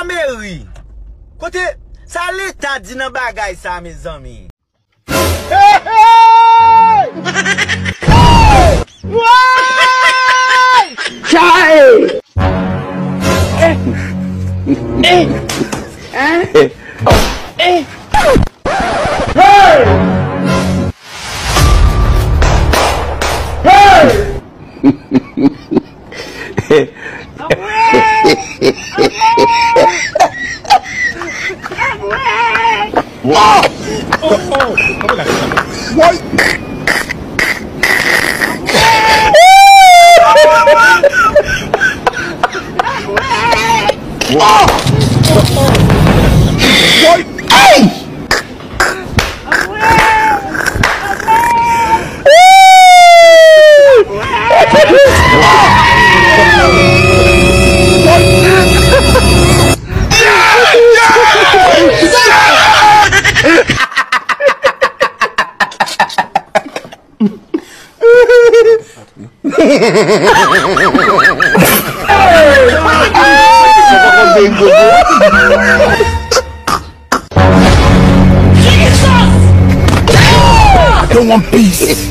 la mairie. Côté, ça l'État dit dans bagay ça, mes amis. Hey! Chai! I don't want peace.